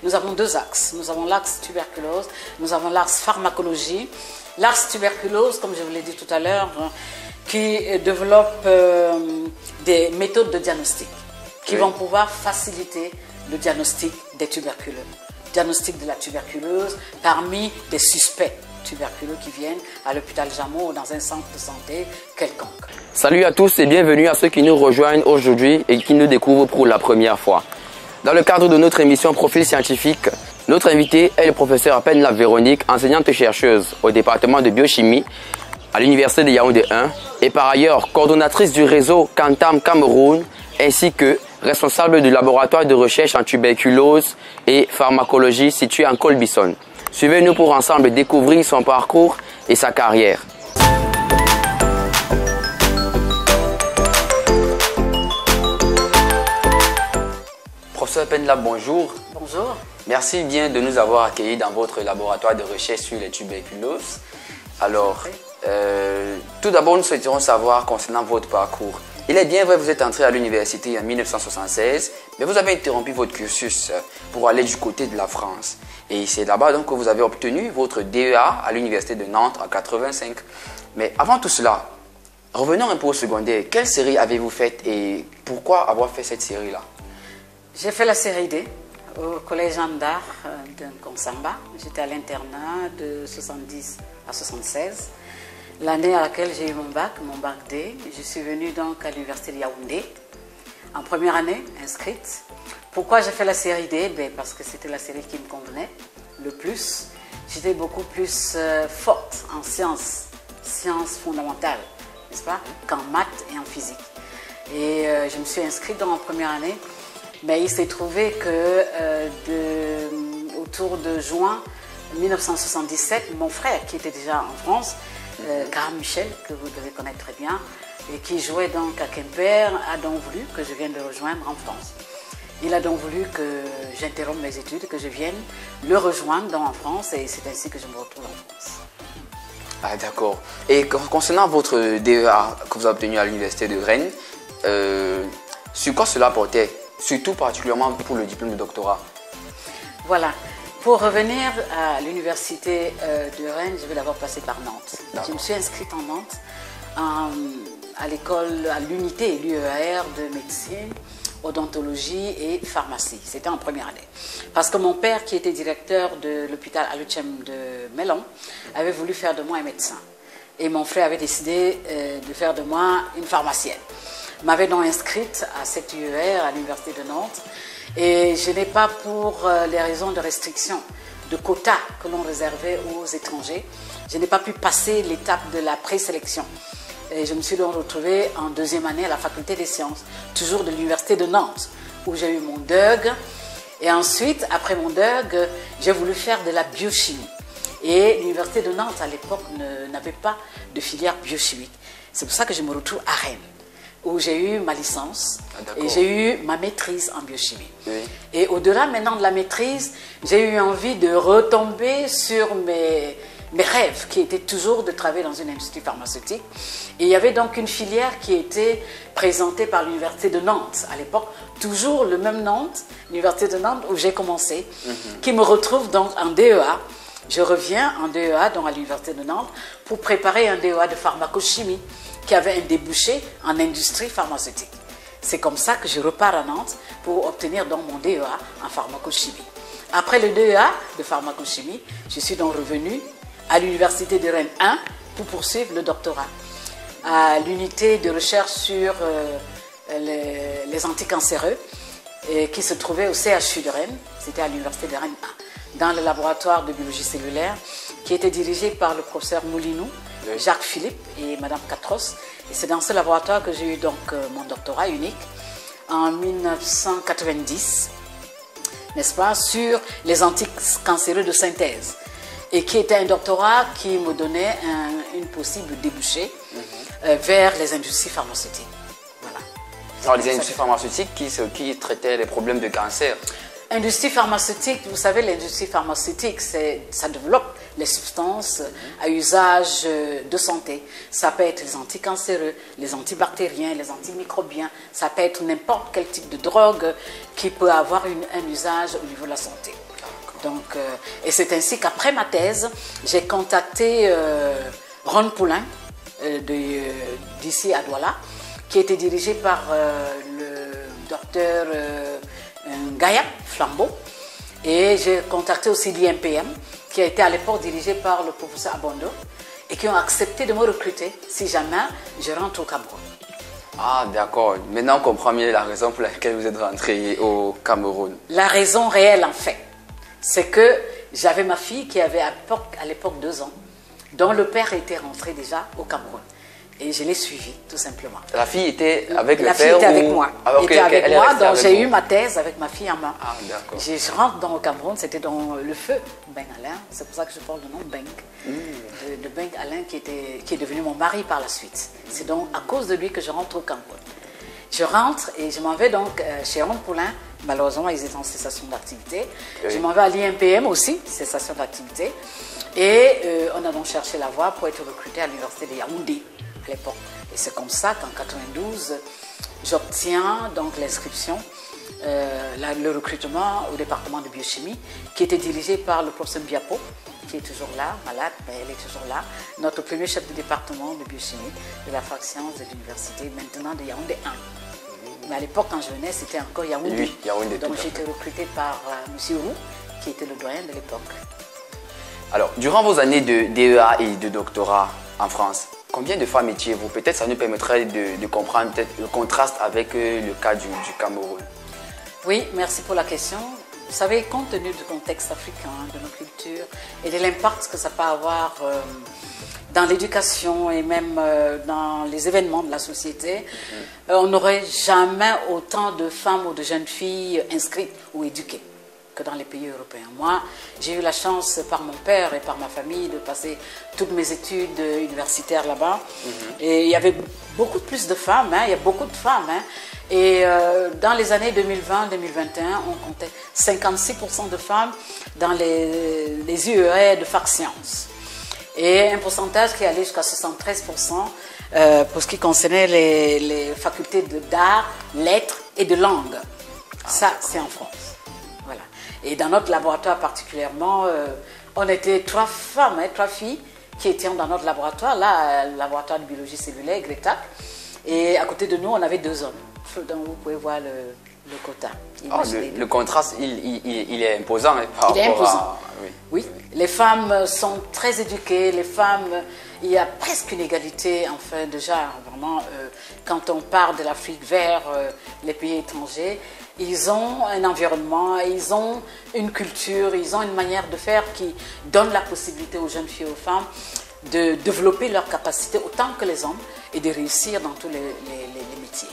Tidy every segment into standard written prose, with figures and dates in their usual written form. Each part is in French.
nous avons deux axes. Nous avons l'axe tuberculose, nous avons l'axe pharmacologie. L'axe tuberculose, comme je vous l'ai dit tout à l'heure, qui développe des méthodes de diagnostic qui vont pouvoir faciliter le diagnostic des tuberculeux. Diagnostic de la tuberculose parmi des suspects tuberculeux qui viennent à l'hôpital Jameau ou dans un centre de santé quelconque. Salut à tous et bienvenue à ceux qui nous rejoignent aujourd'hui et qui nous découvrent pour la première fois. Dans le cadre de notre émission Profil scientifique, notre invité est le professeur Apenla Véronique, enseignante chercheuse au département de biochimie à l'université de Yaoundé 1 et par ailleurs coordonnatrice du réseau Cantam Cameroun ainsi que responsable du laboratoire de recherche en tuberculose et pharmacologie situé en Colbison. Suivez-nous pour ensemble découvrir son parcours et sa carrière. Professeur Apenla, bonjour. Bonjour. Merci bien de nous avoir accueillis dans votre laboratoire de recherche sur les tuberculoses. Alors, tout d'abord, nous souhaiterions savoir concernant votre parcours. Il est bien vrai que vous êtes entré à l'université en 1976, mais vous avez interrompu votre cursus pour aller du côté de la France. Et c'est là-bas donc que vous avez obtenu votre DEA à l'université de Nantes en 85. Mais avant tout cela, revenons un peu au secondaire. Quelle série avez-vous faite et pourquoi avoir fait cette série-là? J'ai fait la série D au collège Jeanne d'Arc de Konsamba. J'étais à l'internat de 70 à 76. L'année à laquelle j'ai eu mon bac D, je suis venue donc à l'université de Yaoundé en première année, inscrite. Pourquoi j'ai fait la série D? Parce que c'était la série qui me convenait le plus. J'étais beaucoup plus forte en sciences fondamentales, n'est-ce pas, qu'en maths et en physique. Et je me suis inscrite dans en première année, mais il s'est trouvé que autour de juin 1977, mon frère qui était déjà en France, Karam Michel, que vous devez connaître très bien, et qui jouait donc à Quimper, a donc voulu que je vienne le rejoindre en France. Il a donc voulu que j'interrompe mes études, que je vienne le rejoindre en France, et c'est ainsi que je me retrouve en France. Ah d'accord. Et concernant votre DEA que vous avez obtenu à l'université de Rennes, sur quoi cela portait? Surtout particulièrement pour le diplôme de doctorat. Voilà. Pour revenir à l'université de Rennes, je vais d'abord passer par Nantes. Je me suis inscrite en Nantes, à l'école, à l'unité, l'UEAR de médecine, odontologie et pharmacie. C'était en première année. Parce que mon père, qui était directeur de l'hôpital Aluchem de Melon, avait voulu faire de moi un médecin. Et mon frère avait décidé de faire de moi une pharmacienne. M'avait donc inscrite à cette UER à l'université de Nantes et je n'ai pas, pour les raisons de restriction, de quotas que l'on réservait aux étrangers, je n'ai pas pu passer l'étape de la présélection. Et je me suis donc retrouvée en deuxième année à la faculté des sciences, toujours de l'université de Nantes, où j'ai eu mon DEUG. Et ensuite, après mon DEUG, j'ai voulu faire de la biochimie. Et l'université de Nantes, à l'époque, n'avait pas de filière biochimique. C'est pour ça que je me retrouve à Rennes, où j'ai eu ma licence et j'ai eu ma maîtrise en biochimie. Oui. Et au-delà maintenant de la maîtrise, j'ai eu envie de retomber sur mes rêves, qui étaient toujours de travailler dans une industrie pharmaceutique. Et il y avait donc une filière qui était présentée par l'université de Nantes à l'époque, toujours le même Nantes, l'université de Nantes où j'ai commencé, qui me retrouve donc en DEA. Je reviens en DEA, donc à l'université de Nantes, pour préparer un DEA de pharmacochimie, qui avait un débouché en industrie pharmaceutique. C'est comme ça que je repars à Nantes pour obtenir donc mon DEA en pharmacochimie. Après le DEA de pharmacochimie, je suis donc revenue à l'université de Rennes 1 pour poursuivre le doctorat à l'unité de recherche sur les anticancéreux qui se trouvait au CHU de Rennes, c'était à l'université de Rennes 1, dans le laboratoire de biologie cellulaire qui était dirigé par le professeur Moulinou, Jacques Philippe et Madame Catros. Et c'est dans ce laboratoire que j'ai eu donc mon doctorat unique en 1990, n'est-ce pas, sur les anticancéreux de synthèse. Et qui était un doctorat qui me donnait une possible débouchée vers les industries pharmaceutiques. Voilà. Alors les industries pharmaceutiques qui traitaient les problèmes de cancer. Industrie pharmaceutique, vous savez, l'industrie pharmaceutique, ça développe les substances à usage de santé. Ça peut être les anticancéreux, les antibactériens, les antimicrobiens. Ça peut être n'importe quel type de drogue qui peut avoir un usage au niveau de la santé. Donc, et c'est ainsi qu'après ma thèse, j'ai contacté Ron Poulain d'ici à Douala, qui était dirigé par le docteur Gaïa Flambeau. Et j'ai contacté aussi l'IMPM, qui a été à l'époque dirigé par le professeur Abondo, et qui ont accepté de me recruter si jamais je rentre au Cameroun. Ah, d'accord. Maintenant, on comprend mieux la raison pour laquelle vous êtes rentré au Cameroun. La raison réelle, en fait, c'est que j'avais ma fille qui avait à l'époque 2 ans, dont le père était rentré déjà au Cameroun. Et je l'ai suivie, tout simplement. La fille était avec le père? La fille était avec moi. Ah, okay, était avec moi, donc j'ai vous. eu ma thèse avec ma fille en main. Ah, d'accord. Je rentre dans le Cameroun, c'était dans le feu Ben Alain, c'est pour ça que je porte le nom Beng, de Beng Alain qui est devenu mon mari par la suite. C'est donc à cause de lui que je rentre au Cameroun. Je rentre et je m'en vais donc chez Ron Poulain, malheureusement ils étaient en cessation d'activité. Oui. Je m'en vais à l'IMPM aussi, cessation d'activité. Et on a donc cherché la voie pour être recruté à l'université de Yaoundé à l'époque. Et c'est comme ça qu'en 92, j'obtiens donc l'inscription, le recrutement au département de biochimie, qui était dirigé par le professeur Biapo, qui est toujours là, malade, mais elle est toujours là, notre premier chef de département de biochimie de la fac sciences de l'université, maintenant de Yaoundé 1. Mais à l'époque, quand je venais, c'était encore Yaoundé. Oui, Yaoundé. Donc j'ai été recrutée par M. Roux, qui était le doyen de l'époque. Alors, durant vos années de DEA et de doctorat en France, combien de femmes étiez-vous? Peut-être ça nous permettrait de comprendre le contraste avec le cas du Cameroun. Oui, merci pour la question. Vous savez, compte tenu du contexte africain, de nos cultures et de l'impact que ça peut avoir dans l'éducation et même dans les événements de la société, on n'aurait jamais autant de femmes ou de jeunes filles inscrites ou éduquées que dans les pays européens. Moi, j'ai eu la chance par mon père et par ma famille de passer toutes mes études universitaires là-bas. Et il y avait beaucoup plus de femmes, il y a beaucoup de femmes. Et dans les années 2020-2021, on comptait 56% de femmes dans les UER de fac sciences. Et un pourcentage qui allait jusqu'à 73% pour ce qui concernait les facultés d'art, lettres et de langue. Ça, c'est en France. Voilà. Et dans notre laboratoire particulièrement, on était 3 femmes, 3 filles qui étaient dans notre laboratoire, là, le laboratoire de biologie cellulaire, GRETAC. Et à côté de nous, on avait 2 hommes. Donc vous pouvez voir le quota. Le contraste, il est imposant. Il est imposant. Oui. Les femmes sont très éduquées, les femmes, il y a presque une égalité, enfin déjà, vraiment, quand on part de l'Afrique vers les pays étrangers, ils ont un environnement, ils ont une culture, ils ont une manière de faire qui donne la possibilité aux jeunes filles et aux femmes de développer leurs capacités autant que les hommes et de réussir dans tous les métiers.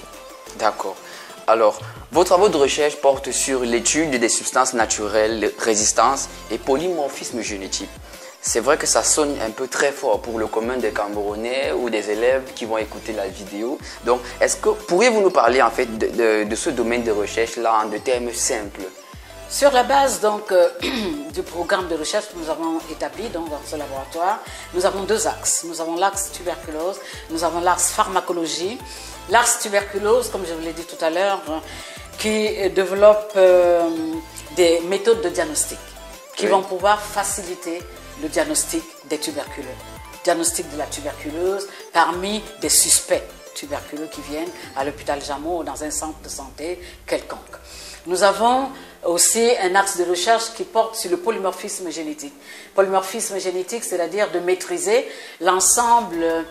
D'accord. Alors, vos travaux de recherche portent sur l'étude des substances naturelles, résistance et polymorphisme génétique. C'est vrai que ça sonne un peu très fort pour le commun des Camerounais ou des élèves qui vont écouter la vidéo. Donc, pourriez-vous nous parler en fait de ce domaine de recherche-là en de termes simples? Sur la base donc, du programme de recherche que nous avons établi donc, dans ce laboratoire, nous avons 2 axes. Nous avons l'axe tuberculose, nous avons l'axe pharmacologie. L'axe tuberculose, comme je vous l'ai dit tout à l'heure, qui développe des méthodes de diagnostic qui vont pouvoir faciliter le diagnostic des tuberculeux. Diagnostic de la tuberculose parmi des suspects tuberculeux qui viennent à l'hôpital Jameau ou dans un centre de santé quelconque. Nous avons aussi un axe de recherche qui porte sur le polymorphisme génétique. Polymorphisme génétique, c'est-à-dire de maîtriser l'ensemble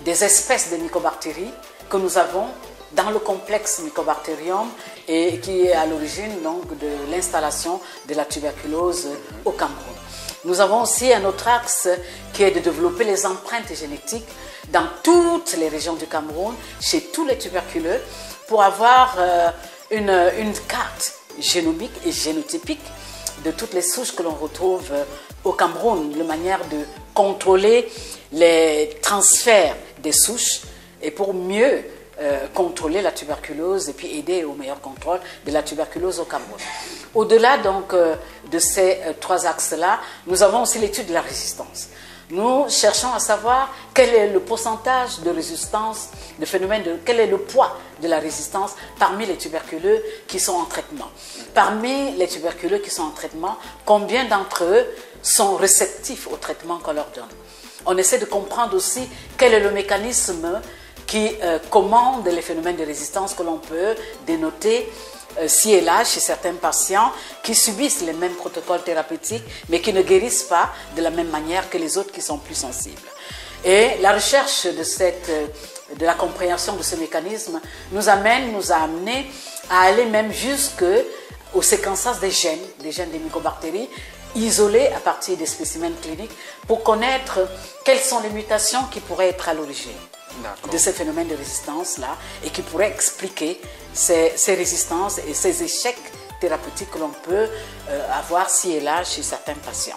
des espèces de mycobactéries que nous avons dans le complexe Mycobacterium et qui est à l'origine donc de l'installation de la tuberculose au Cameroun. Nous avons aussi un autre axe qui est de développer les empreintes génétiques dans toutes les régions du Cameroun, chez tous les tuberculeux, pour avoir une carte génomique et génotypique de toutes les souches que l'on retrouve au Cameroun, de manière de contrôler les transferts des souches et pour mieux contrôler la tuberculose et puis aider au meilleur contrôle de la tuberculose au Cameroun. Au-delà donc de ces trois axes-là, nous avons aussi l'étude de la résistance. Nous cherchons à savoir quel est le pourcentage de résistance, quel est le poids de la résistance parmi les tuberculeux qui sont en traitement. Parmi les tuberculeux qui sont en traitement, combien d'entre eux sont réceptifs au traitement qu'on leur donne? On essaie de comprendre aussi quel est le mécanisme qui commande les phénomènes de résistance que l'on peut dénoter ci et là chez certains patients qui subissent les mêmes protocoles thérapeutiques mais qui ne guérissent pas de la même manière que les autres qui sont plus sensibles. Et la recherche de la compréhension de ce mécanisme nous a amené à aller même jusqu'au séquençage des gènes des mycobactéries isolés à partir des spécimens cliniques pour connaître quelles sont les mutations qui pourraient être à l'origine de ces phénomènes de résistance-là et qui pourraient expliquer ces résistances et ces échecs thérapeutiques que l'on peut avoir ci et là chez certains patients.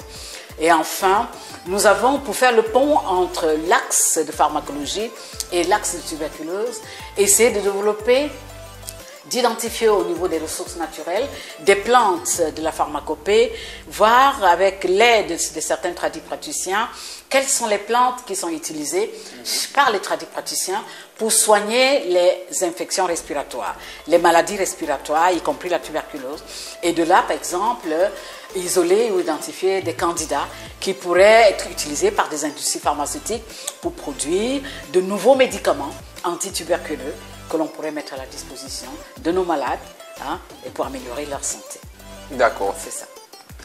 Et enfin, nous avons, pour faire le pont entre l'axe de pharmacologie et l'axe de tuberculose, essayé de développer, d'identifier au niveau des ressources naturelles des plantes de la pharmacopée, voir avec l'aide de certains tradipraticiens quelles sont les plantes qui sont utilisées par les tradipraticiens pour soigner les infections respiratoires, les maladies respiratoires, y compris la tuberculose. Et de là, par exemple, isoler ou identifier des candidats qui pourraient être utilisés par des industries pharmaceutiques pour produire de nouveaux médicaments antituberculeux que l'on pourrait mettre à la disposition de nos malades et pour améliorer leur santé. D'accord. C'est ça.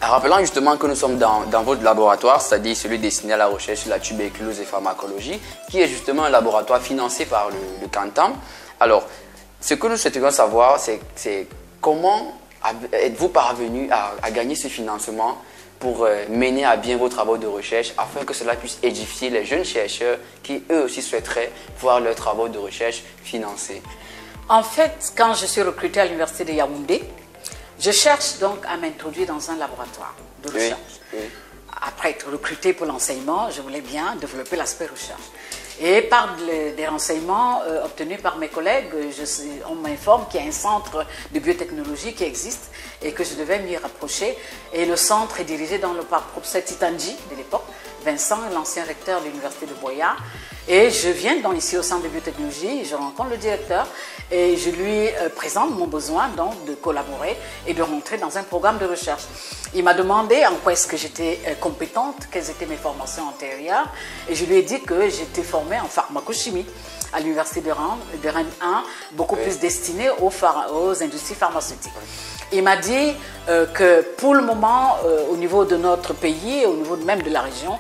Rappelant justement que nous sommes dans votre laboratoire, c'est-à-dire celui destiné à la recherche sur la tuberculose et pharmacologie, qui est justement un laboratoire financé par le Cantam. Alors, ce que nous souhaiterions savoir, c'est comment êtes-vous parvenu à gagner ce financement pour mener à bien vos travaux de recherche afin que cela puisse édifier les jeunes chercheurs qui eux aussi souhaiteraient voir leurs travaux de recherche financés? En fait, quand je suis recrutée à l'université de Yaoundé, je cherche donc à m'introduire dans un laboratoire de recherche. Oui. Après être recrutée pour l'enseignement, je voulais bien développer l'aspect recherche. Et par des renseignements obtenus par mes collègues, on m'informe qu'il y a un centre de biotechnologie qui existe et que je devais m'y rapprocher. Et le centre est dirigé par le professeur Titandji de l'époque, Vincent, l'ancien recteur de l'université de Boya. Et je viens donc ici au centre de biotechnologie, je rencontre le directeur et je lui présente mon besoin donc de collaborer et de rentrer dans un programme de recherche. Il m'a demandé en quoi est-ce que j'étais compétente, quelles étaient mes formations antérieures et je lui ai dit que j'étais formée en pharmacochimie à l'université de Rennes 1, beaucoup plus destinée aux industries pharmaceutiques. Il m'a dit que pour le moment, au niveau de notre pays, au niveau même de la région,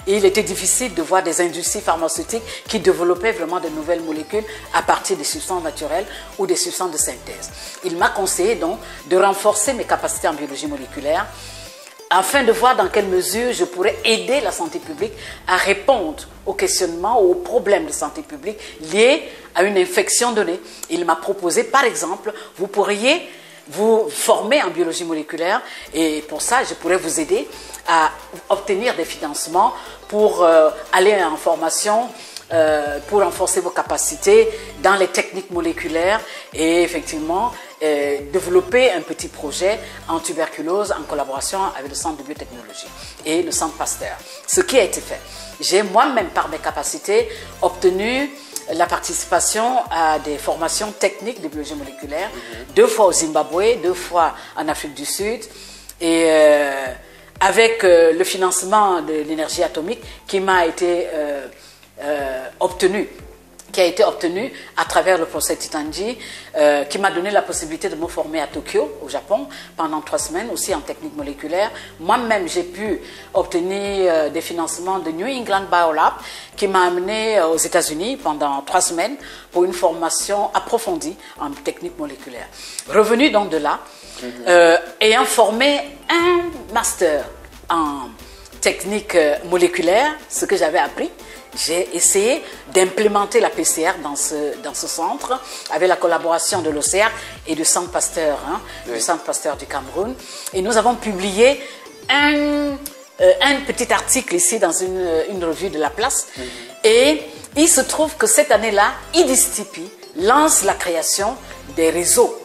il était difficile de voir des industries pharmaceutiques qui développaient vraiment de nouvelles molécules à partir des substances naturelles ou des substances de synthèse. Il m'a conseillé donc de renforcer mes capacités en biologie moléculaire afin de voir dans quelle mesure je pourrais aider la santé publique à répondre aux questionnements ou aux problèmes de santé publique liés à une infection donnée. Il m'a proposé, par exemple, vous pourriez vous former en biologie moléculaire et pour ça, je pourrais vous aider à obtenir des financements pour aller en formation, pour renforcer vos capacités dans les techniques moléculaires et effectivement développer un petit projet en tuberculose en collaboration avec le centre de biotechnologie et le centre Pasteur. Ce qui a été fait. J'ai moi-même par mes capacités obtenu la participation à des formations techniques de biologie moléculaire, 2 fois au Zimbabwe, 2 fois en Afrique du Sud, et avec le financement de l'énergie atomique qui m'a été obtenu, qui a été obtenu à travers le professeur Titandji, qui m'a donné la possibilité de me former à Tokyo, au Japon, pendant 3 semaines, aussi en technique moléculaire. Moi-même, j'ai pu obtenir des financements de New England Biolab, qui m'a amené aux États-Unis pendant 3 semaines pour une formation approfondie en technique moléculaire. Revenu donc de là, ayant formé un master en technique moléculaire, ce que j'avais appris, j'ai essayé d'implémenter la PCR dans ce centre avec la collaboration de l'OCR et du Centre Pasteur, du Centre Pasteur du Cameroun. Et nous avons publié un petit article ici dans une revue de la place. Et il se trouve que cette année-là, IDIS-TIPI lance la création des réseaux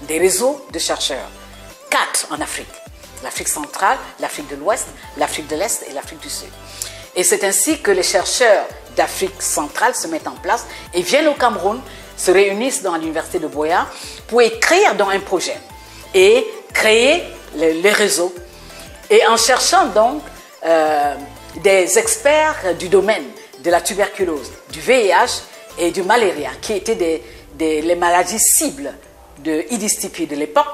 de chercheurs. 4 en Afrique. L'Afrique centrale, l'Afrique de l'Ouest, l'Afrique de l'Est et l'Afrique du Sud. Et c'est ainsi que les chercheurs d'Afrique centrale se mettent en place et viennent au Cameroun, se réunissent dans l'université de Buea pour écrire dans un projet et créer les réseaux. Et en cherchant donc des experts du domaine de la tuberculose, du VIH et du malaria, qui étaient les maladies cibles de Idis-Tipi de l'époque,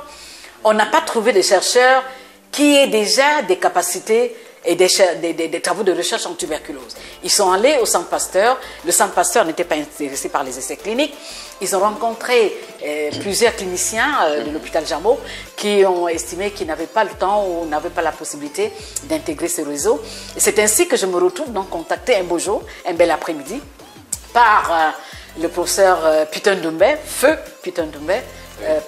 on n'a pas trouvé de chercheurs qui aient déjà des capacités et des travaux de recherche en tuberculose. Ils sont allés au Centre Pasteur. Le Centre Pasteur n'était pas intéressé par les essais cliniques. Ils ont rencontré plusieurs cliniciens de l'hôpital Jameau qui ont estimé qu'ils n'avaient pas le temps ou n'avaient pas la possibilité d'intégrer ce réseau. Et c'est ainsi que je me retrouve donc contacté un beau jour, un bel après-midi, par le professeur Peter Ndoumbé, feu Peter Ndoumbé,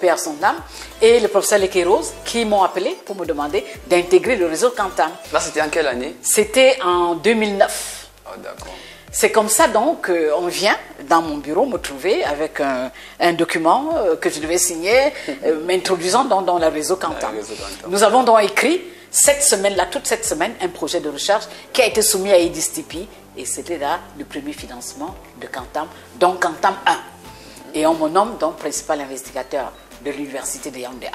paix à son âme, et le professeur Lequerose qui m'ont appelé pour me demander d'intégrer le réseau Cantam. Là, c'était en quelle année? C'était en 2009. Oh, d'accord. C'est comme ça donc on vient dans mon bureau me trouver avec un document que je devais signer, m'introduisant dans le réseau Cantam. Nous avons donc écrit cette semaine-là, toute cette semaine, un projet de recherche qui a été soumis à Idis-Tipi, et c'était là le premier financement de Cantam, donc Cantam 1. Et on me nomme donc principal investigateur de l'université de Yaoundé 1,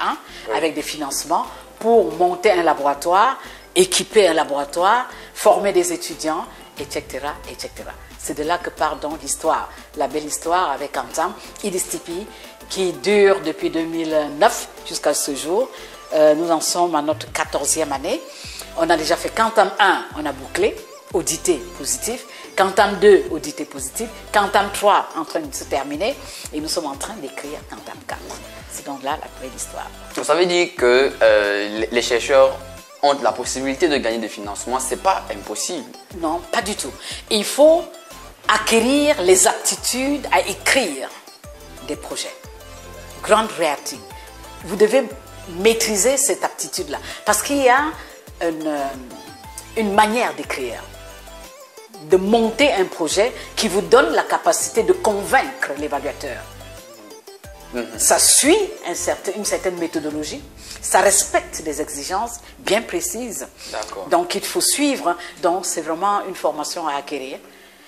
oui, avec des financements pour monter un laboratoire, équiper un laboratoire, former des étudiants, etc. etc. C'est de là que part donc l'histoire, la belle histoire avec Cantam, Idis-Tipi, qui dure depuis 2009 jusqu'à ce jour. Nous en sommes à notre 14e année. On a déjà fait Cantam 1, on a bouclé, audité positif. Cantam 2, audité positif. Cantam 3, en train de se terminer. Et nous sommes en train d'écrire Cantam 4. C'est donc là la belle histoire. Donc ça veut dire que les chercheurs ont la possibilité de gagner des financements. Ce n'est pas impossible. Non, pas du tout. Il faut acquérir les aptitudes à écrire des projets. Grand writing. Vous devez maîtriser cette aptitude-là. Parce qu'il y a une manière d'écrire, de monter un projet qui vous donne la capacité de convaincre l'évaluateur. Ça suit une certaine méthodologie, ça respecte des exigences bien précises. Donc il faut suivre, donc c'est vraiment une formation à acquérir.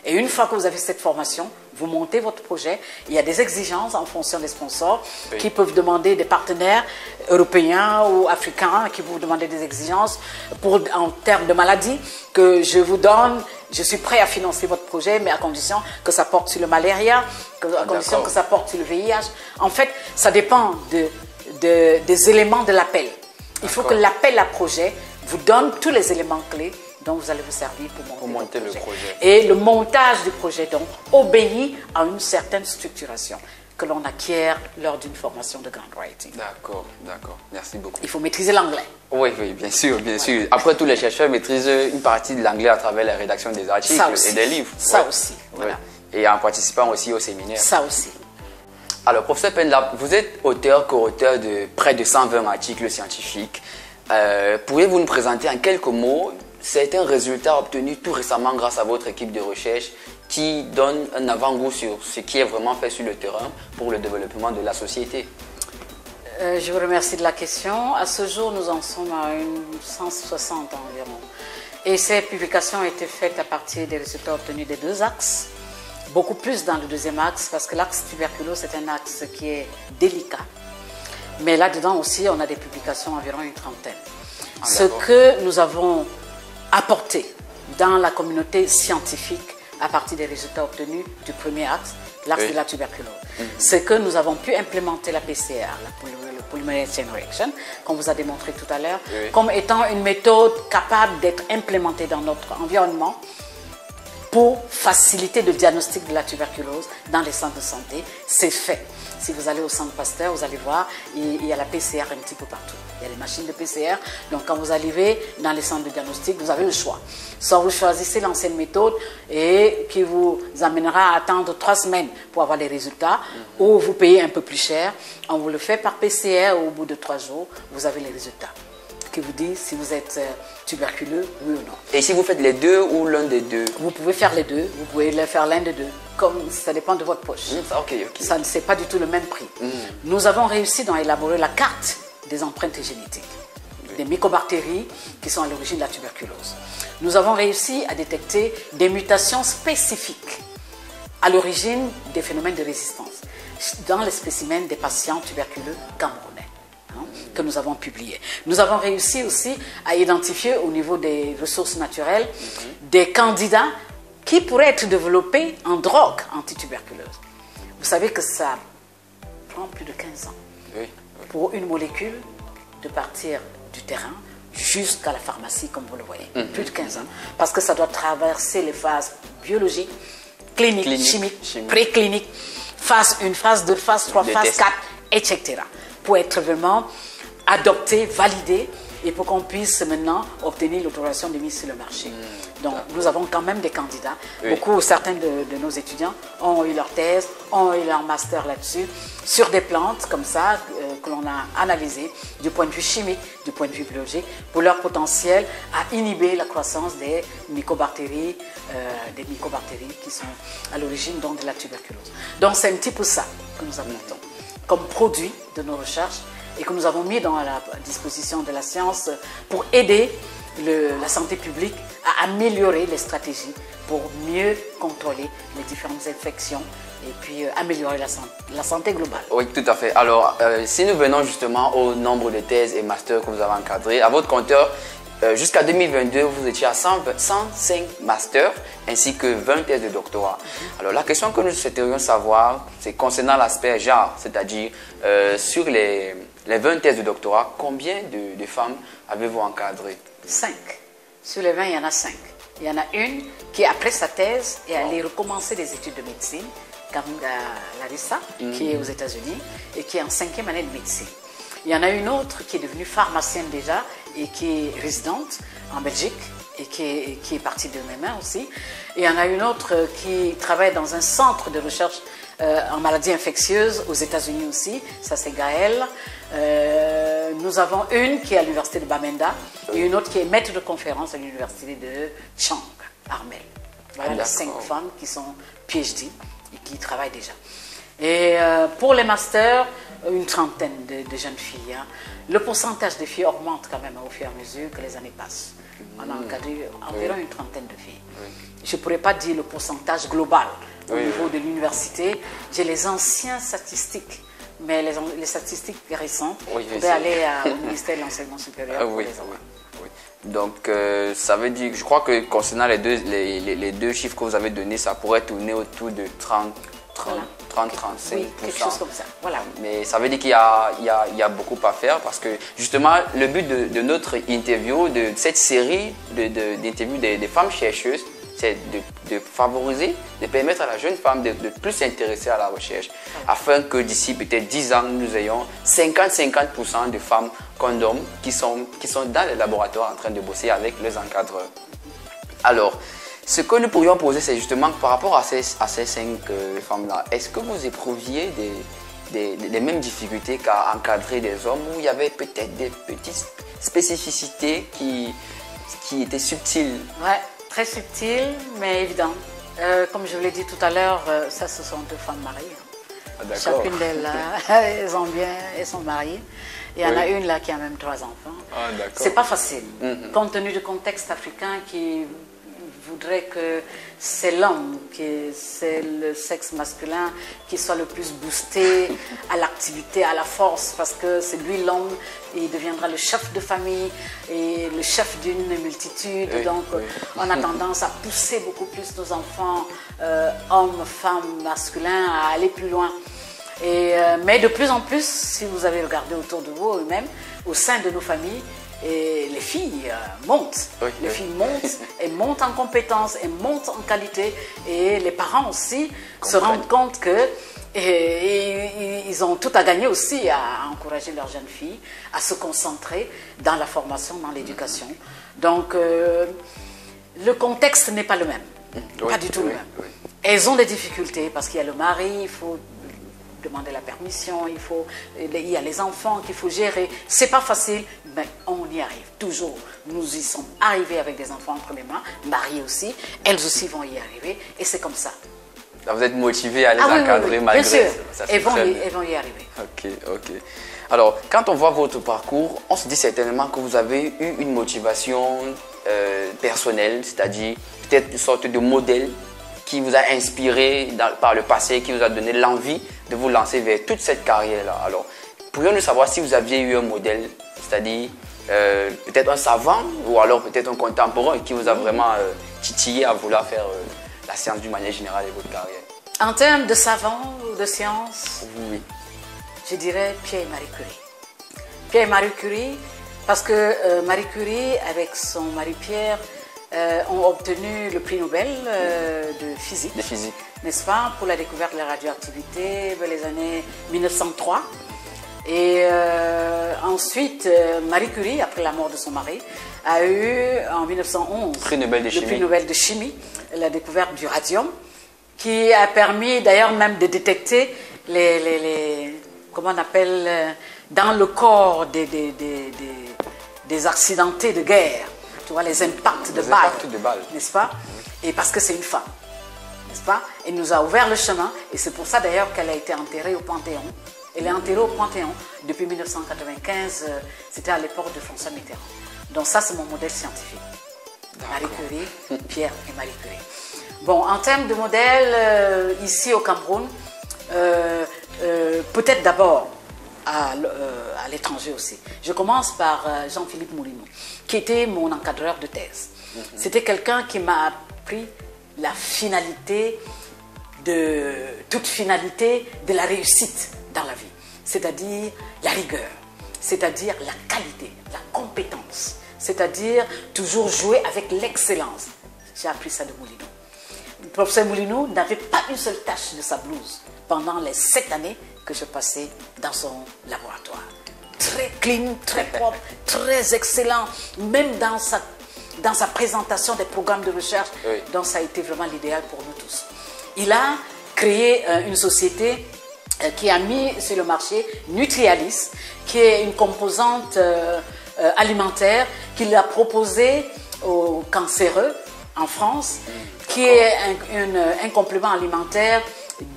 Et une fois que vous avez cette formation, vous montez votre projet. Il y a des exigences en fonction des sponsors, oui, qui peuvent demander des partenaires européens ou africains qui vous demander des exigences en termes de maladies que je vous donne. Je suis prêt à financer votre projet, mais à condition que ça porte sur le malaria, à condition que ça porte sur le VIH. En fait, ça dépend des éléments de l'appel. Il faut que l'appel à projet vous donne tous les éléments clés dont vous allez vous servir pour monter le projet. Et le montage du projet, donc, obéit à une certaine structuration que l'on acquiert lors d'une formation de grand writing. D'accord, d'accord. Merci beaucoup. Il faut maîtriser l'anglais. Oui, oui, bien sûr, bien sûr. Après, tous les chercheurs maîtrisent une partie de l'anglais à travers la rédaction des articles et des livres. Ça aussi, voilà. Oui. Et en participant aussi au séminaire. Ça aussi. Alors, professeur Penlap, vous êtes auteur, co-auteur de près de 120 articles scientifiques. Pourriez-vous nous présenter en quelques mots certains résultats obtenus tout récemment grâce à votre équipe de recherche qui donne un avant-goût sur ce qui est vraiment fait sur le terrain pour le développement de la société? Je vous remercie de la question. À ce jour, nous en sommes à 160 environ. Et ces publications ont été faites à partir des résultats obtenus des deux axes. Beaucoup plus dans le deuxième axe, parce que l'axe tuberculose, c'est un axe qui est délicat. Mais là-dedans aussi, on a des publications environ une trentaine. Ce que nous avons apporté dans la communauté scientifique à partir des résultats obtenus du premier axe, l'axe de la tuberculose, c'est que nous avons pu implémenter la PCR, le Polymerase Chain Reaction, qu'on vous a démontré tout à l'heure, comme étant une méthode capable d'être implémentée dans notre environnement pour faciliter le diagnostic de la tuberculose dans les centres de santé. C'est fait. Si vous allez au centre Pasteur, vous allez voir, il y a la PCR un petit peu partout. Il y a les machines de PCR. Donc, quand vous arrivez dans les centres de diagnostic, vous avez le choix. Soit vous choisissez l'ancienne méthode et qui vous amènera à attendre 3 semaines pour avoir les résultats, ou vous payez un peu plus cher. On vous le fait par PCR, au bout de 3 jours, vous avez les résultats qui vous dit si vous êtes tuberculeux, oui ou non. Et si vous faites les deux ou l'un des deux? Vous pouvez faire les deux, vous pouvez faire l'un des deux. Comme ça dépend de votre poche. Okay. Ça ne c'est pas du tout le même prix. Nous avons réussi à élaborer la carte des empreintes génétiques, des mycobactéries qui sont à l'origine de la tuberculose. Nous avons réussi à détecter des mutations spécifiques à l'origine des phénomènes de résistance dans les spécimens des patients tuberculeux camerounais que nous avons publiés. Nous avons réussi aussi à identifier au niveau des ressources naturelles des candidats qui pourraient être développés en drogue antituberculeuse. Vous savez que ça prend plus de 15 ans pour une molécule de partir du terrain jusqu'à la pharmacie, comme vous le voyez. Plus de 15 ans. Parce que ça doit traverser les phases biologiques, cliniques, chimiques, précliniques, phase 1, phase 2, phase 3, phase 4, etc. Pour être vraiment adopté, validé, et pour qu'on puisse maintenant obtenir l'autorisation de mise sur le marché. Donc, nous avons quand même des candidats. Certains de nos étudiants ont eu leur thèse, ont eu leur master là-dessus, sur des plantes comme ça, que l'on a analysées du point de vue chimique, du point de vue biologique, pour leur potentiel à inhiber la croissance des mycobactéries qui sont à l'origine de la tuberculose. Donc, c'est un petit peu ça que nous apportons comme produit de nos recherches et que nous avons mis à la disposition de la science pour aider la santé publique à améliorer les stratégies pour mieux contrôler les différentes infections et puis améliorer la santé globale. Oui, tout à fait. Alors, si nous venons justement au nombre de thèses et masters que vous avez encadrés, à votre compteur, jusqu'à 2022, vous étiez à 105 masters ainsi que 20 thèses de doctorat. Alors, la question que nous souhaiterions savoir, c'est concernant l'aspect genre, c'est-à-dire sur les 20 thèses de doctorat, combien de femmes avez-vous encadrées? 5. Sur les 20, il y en a 5. Il y en a une qui, après sa thèse, est allée recommencer des études de médecine, comme Larissa, qui est aux États-Unis et qui est en 5e année de médecine. Il y en a une autre qui est devenue pharmacienne déjà et qui est résidente en Belgique et qui est partie de mes mains aussi. Et il y en a une autre qui travaille dans un centre de recherche en maladies infectieuses aux États-Unis aussi. Ça, c'est Gaëlle. Nous avons une qui est à l'université de Bamenda et une autre qui est maître de conférence à l'université de Chang, Armel. Voilà les 5 femmes qui sont PhD et qui travaillent déjà. Et pour les masters, une trentaine de jeunes filles. Hein. Le pourcentage de filles augmente quand même au fur et à mesure que les années passent. On a encadré environ une trentaine de filles. Je ne pourrais pas dire le pourcentage global au niveau de l'université. J'ai les anciens statistiques, mais les statistiques récentes, il faudrait aller au ministère de l'Enseignement supérieur pour les avoir. Donc, ça veut dire, je crois que concernant les deux chiffres que vous avez donnés, ça pourrait tourner autour de 30-35%. Oui, quelque chose comme ça. Voilà. Mais ça veut dire qu'il y a beaucoup à faire parce que justement, le but de notre interview, de cette série d'interviews des femmes chercheuses, c'est de favoriser, de permettre à la jeune femme de plus s'intéresser à la recherche afin que d'ici peut-être 10 ans, nous ayons 50-50% de femmes condoms qui sont dans les laboratoires en train de bosser avec les encadreurs. Alors, ce que nous pourrions poser, c'est justement par rapport à ces 5 femmes-là, est-ce que vous éprouviez des mêmes difficultés qu'à encadrer des hommes où il y avait peut-être des petites spécificités qui étaient subtiles? Ouais, très subtiles, mais évidentes. Comme je vous l'ai dit tout à l'heure, ça, ce sont 2 femmes mariées. Chacune d'elles, elles sont mariées. Il y en a une là qui a même 3 enfants. C'est pas facile, compte tenu du contexte africain qui voudrait que c'est l'homme, que c'est le sexe masculin qui soit le plus boosté à l'activité, à la force, parce que c'est lui l'homme, il deviendra le chef de famille et le chef d'une multitude. Donc on a tendance à pousser beaucoup plus nos enfants, hommes, femmes, masculins, à aller plus loin. Mais de plus en plus, si vous avez regardé autour de vous, même au sein de nos familles, et les filles montent, les filles montent et montent en compétences et montent en qualité, et les parents aussi se rendent compte que ils ont tout à gagner aussi à encourager leurs jeunes filles à se concentrer dans la formation, dans l'éducation. Donc le contexte n'est pas le même, pas du tout le même. Elles ont des difficultés parce qu'il y a le mari, il faut demander la permission, il y a les enfants qu'il faut gérer. C'est pas facile, mais on y arrive toujours. Nous y sommes arrivés avec des enfants entre les mains, mariés aussi. Elles aussi vont y arriver, et c'est comme ça. Vous êtes motivés à les encadrer malgré bien sûr. Elles vont y arriver. Ok. Alors, quand on voit votre parcours, on se dit certainement que vous avez eu une motivation personnelle, c'est-à-dire peut-être une sorte de modèle qui vous a inspiré par le passé, qui vous a donné l'envie de vous lancer vers toute cette carrière-là. Alors, pourrions-nous savoir si vous aviez eu un modèle, c'est-à-dire peut-être un savant ou alors peut-être un contemporain qui vous a vraiment titillé à vouloir faire la science d'une manière générale et votre carrière? En termes de savant ou de science, Oui. je dirais Pierre et Marie Curie. Pierre et Marie Curie, parce que Marie Curie, avec son mari Pierre, ont obtenu le prix Nobel de physique. De physique. N'est-ce pas, pour la découverte de la radioactivité vers les années 1903. Et ensuite, Marie Curie, après la mort de son mari, a eu en 1911 prix Nobel de le prix Nobel de chimie, la découverte du radium, qui a permis d'ailleurs même de détecter comment on appelle, dans le corps des accidentés de guerre, tu vois, les impacts de balles, n'est-ce pas? Et parce que c'est une femme, n'est-ce pas? Elle nous a ouvert le chemin, et c'est pour ça d'ailleurs qu'elle a été enterrée au Panthéon. Elle est enterrée au Panthéon depuis 1995, c'était à l'époque de François Mitterrand. Donc ça, c'est mon modèle scientifique. Marie Curie, Pierre et Marie Curie. Bon, en termes de modèle, ici au Cameroun, peut-être d'abord à l'étranger aussi. Je commence par Jean-Philippe Moulineau, qui était mon encadreur de thèse. C'était quelqu'un qui m'a appris la finalité, toute finalité de la réussite dans la vie, c'est-à-dire la rigueur, c'est-à-dire la qualité, la compétence, c'est-à-dire toujours jouer avec l'excellence. J'ai appris ça de Moulineau. Le professeur Moulineau n'avait pas une seule tache de sa blouse pendant les 7 années que je passais dans son laboratoire. Très clean, très propre, très excellent, même dans sa présentation des programmes de recherche. Oui. Donc ça a été vraiment l'idéal pour nous tous. Il a créé une société qui a mis sur le marché Nutrialis, qui est une composante alimentaire qu'il a proposée aux cancéreux en France, qui est un complément alimentaire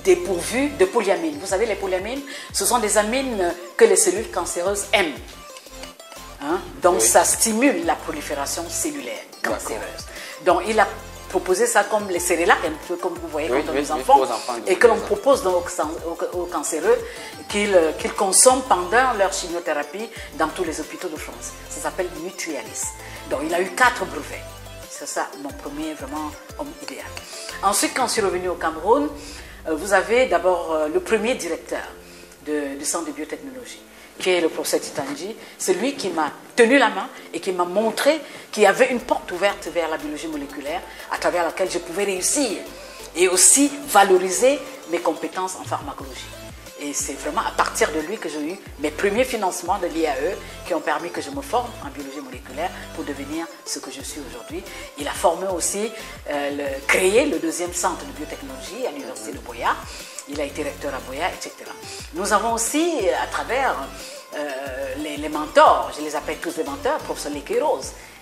dépourvu de polyamines. Vous savez, les polyamines, ce sont des amines que les cellules cancéreuses aiment. Hein? Donc, oui, ça stimule la prolifération cellulaire cancéreuse. Donc, il a proposé ça comme les céréales, un peu comme vous voyez quand on est aux enfants, et que l'on propose donc aux cancéreux qu'ils consomment pendant leur chimiothérapie dans tous les hôpitaux de France. Ça s'appelle Nutrialis. Donc, il a eu 4 brevets. C'est ça, mon premier vraiment homme idéal. Ensuite, quand je suis revenu au Cameroun, vous avez d'abord le premier directeur du centre de biotechnologie, qui est le professeur Titanji. C'est lui qui m'a tenu la main et qui m'a montré qu'il y avait une porte ouverte vers la biologie moléculaire à travers laquelle je pouvais réussir et aussi valoriser mes compétences en pharmacologie. Et c'est vraiment à partir de lui que j'ai eu mes premiers financements de l'IAE qui ont permis que je me forme en biologie moléculaire pour devenir ce que je suis aujourd'hui. Il a formé aussi, créé le 2e centre de biotechnologie à l'université de Boya. Il a été recteur à Boya, etc. Nous avons aussi, à travers les mentors, je les appelle tous les mentors, professeur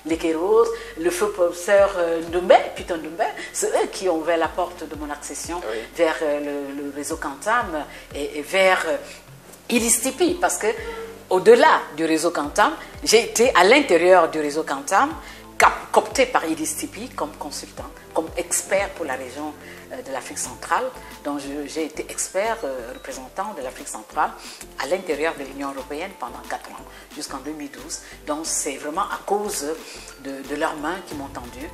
Lequerose, le feu professeur Ndoumbe, Peter Ndoumbe, c'est eux qui ont ouvert la porte de mon accession vers le réseau Cantam et vers Iristipi, parce que au-delà du réseau Cantam, j'ai été à l'intérieur du réseau Cantam, coopté par Iristipi comme consultant, comme expert pour la région de l'Afrique centrale. Donc j'ai été expert représentant de l'Afrique centrale à l'intérieur de l'Union européenne pendant 4 ans, jusqu'en 2012. Donc c'est vraiment à cause de leurs mains qui m'ont tendu.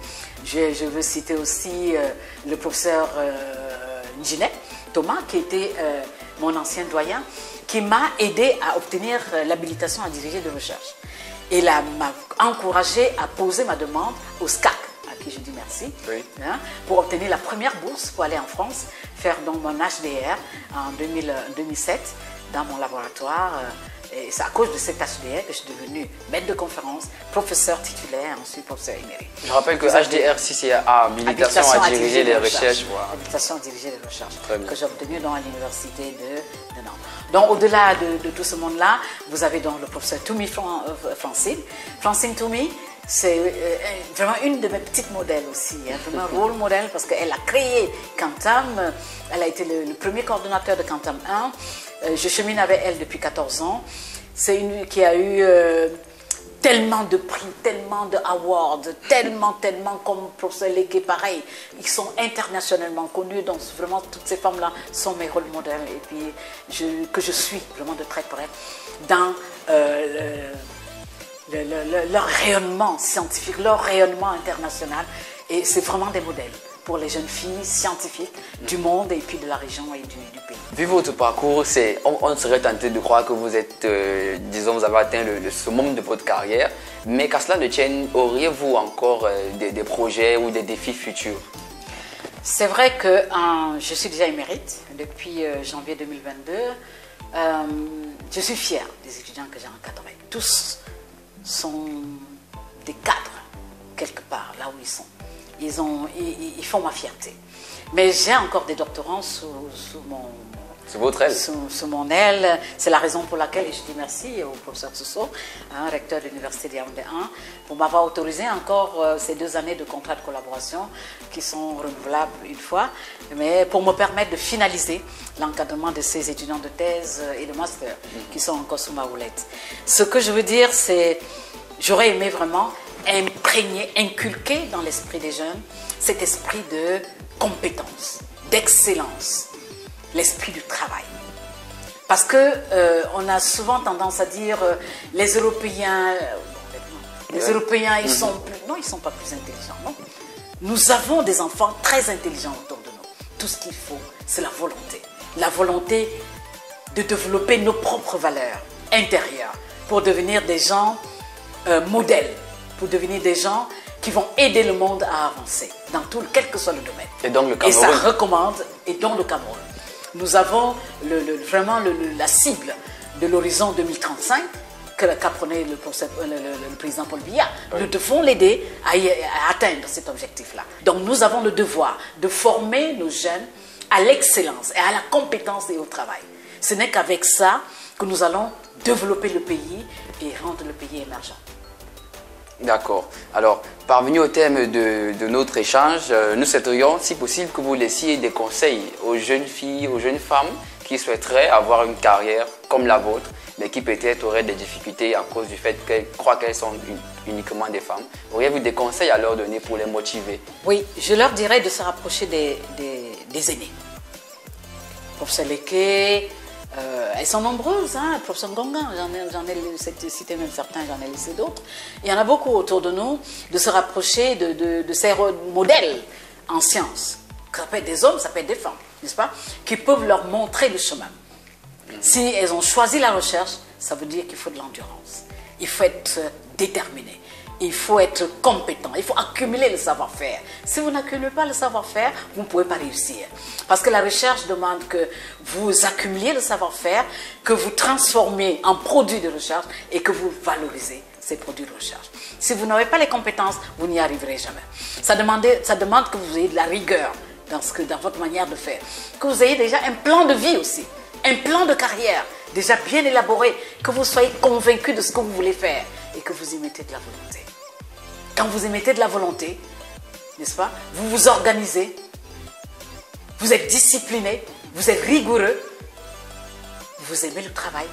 Je veux citer aussi le professeur Njine Thomas, qui était mon ancien doyen, qui m'a aidé à obtenir l'habilitation à diriger de recherche. Et là, m'a encouragé à poser ma demande au SCAC, à qui je dis merci, hein, pour obtenir la première bourse pour aller en France, faire donc mon HDR en 2007 dans mon laboratoire. Et c'est à cause de cet HDR que je suis devenue maître de conférence, professeur titulaire, ensuite professeur émérite. Je rappelle que HDR, si c'est habilitation à diriger les recherches. Habilitation à diriger les recherches, que j'ai obtenue à l'université de Nantes. Donc au-delà de tout ce monde-là, vous avez donc le professeur Toumi Francine. Francine Toumi, c'est vraiment une de mes petites modèles aussi, hein, vraiment un rôle modèle parce qu'elle a créé Cantam, elle a été le premier coordonnateur de Cantam 1. Je chemine avec elle depuis 14 ans C'est une qui a eu tellement de prix, tellement de awards, tellement comme professeur Légué, pareil. Ils sont internationalement connus, donc vraiment toutes ces femmes-là sont mes rôles modèles et puis que je suis vraiment de très près dans leur rayonnement scientifique, leur rayonnement international. Et c'est vraiment des modèles pour les jeunes filles scientifiques du monde et puis de la région et du pays. Vu votre parcours, on serait tenté de croire que vous êtes, disons, vous avez atteint le summum de votre carrière, mais qu'à cela ne tienne, auriez-vous encore des projets ou des défis futurs? C'est vrai que je suis déjà émérite depuis janvier 2022. Je suis fière des étudiants que j'ai encadrés. Tous sont des cadres, quelque part, là où ils sont. Ils font ma fierté. Mais j'ai encore des doctorants sous votre aile. Sous mon aile. C'est la raison pour laquelle je dis merci au professeur Sousso, recteur de l'Université de Yaoundé 1, pour m'avoir autorisé encore ces 2 années de contrat de collaboration qui sont renouvelables une fois, mais pour me permettre de finaliser l'encadrement de ces étudiants de thèse et de master qui sont encore sous ma houlette. Ce que je veux dire, c'est j'aurais aimé vraiment imprégner, inculquer dans l'esprit des jeunes cet esprit de compétence, d'excellence, l'esprit du travail. Parce que on a souvent tendance à dire les Européens, ils sont plus, non, ils sont pas plus intelligents, non. Nous avons des enfants très intelligents autour de nous. Tout ce qu'il faut, c'est la volonté de développer nos propres valeurs intérieures pour devenir des gens modèles, pour devenir des gens qui vont aider le monde à avancer, dans quel que soit le domaine. Et donc le Cameroun. Et ça recommande, et donc le Cameroun. Nous avons vraiment la cible de l'horizon 2035 qu'a prôné le président Paul Biya. Oui. Nous devons l'aider à atteindre cet objectif-là. Donc nous avons le devoir de former nos jeunes à l'excellence et à la compétence et au travail. Ce n'est qu'avec ça que nous allons développer le pays et rendre le pays émergent. D'accord. Alors, parvenu au thème de notre échange, nous souhaiterions, si possible, que vous laissiez des conseils aux jeunes filles, aux jeunes femmes qui souhaiteraient avoir une carrière comme la vôtre, mais qui peut-être auraient des difficultés à cause du fait qu'elles croient qu'elles sont uniquement des femmes. Auriez-vous des conseils à leur donner pour les motiver? Oui, je leur dirais de se rapprocher des aînés. Professeur Légué, elles sont nombreuses, hein, professeur Ngongan, j'en ai cité même certains, j'en ai laissé d'autres. Il y en a beaucoup autour de nous, de se rapprocher de ces modèles en sciences. Ça peut être des hommes, ça peut être des femmes, n'est-ce pas, qui peuvent leur montrer le chemin. Si elles ont choisi la recherche, ça veut dire qu'il faut de l'endurance. Il faut être déterminé. Il faut être compétent, il faut accumuler le savoir-faire. Si vous n'accumulez pas le savoir-faire, vous ne pouvez pas réussir. Parce que la recherche demande que vous accumuliez le savoir-faire, que vous transformez en produit de recherche et que vous valorisez ces produits de recherche. Si vous n'avez pas les compétences, vous n'y arriverez jamais. Ça demande que vous ayez de la rigueur dans votre manière de faire. Que vous ayez déjà un plan de vie aussi, un plan de carrière déjà bien élaboré, que vous soyez convaincu de ce que vous voulez faire et que vous y mettez de la volonté. Quand vous y mettez de la volonté, n'est-ce pas, vous vous organisez, vous êtes discipliné, vous êtes rigoureux, vous aimez le travail,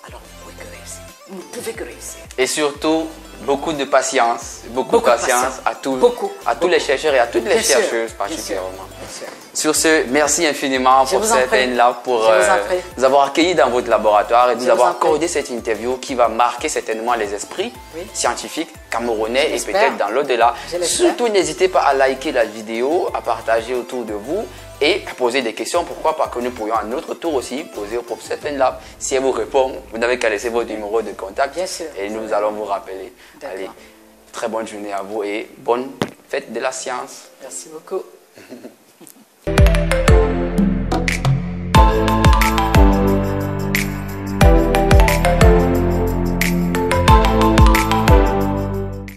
alors vous pouvez que réussir. Vous ne pouvez que réussir. Et surtout, beaucoup de patience, beaucoup de patience à tous les chercheurs et à toutes les chercheuses particulièrement. Sur ce, merci infiniment pour cette peine-là, pour nous avoir accueillis dans votre laboratoire et nous avoir accordé cette interview qui va marquer certainement les esprits scientifiques camerounais et peut-être dans l'au-delà. Surtout, n'hésitez pas à liker la vidéo, à partager autour de vous et à poser des questions. Pourquoi pas que nous pourrions à notre tour aussi poser au professeur Penlab. Si elle vous répond, vous n'avez qu'à laisser votre numéro de contact et nous allons vous rappeler. Allez, très bonne journée à vous et bonne fête de la science. Merci beaucoup.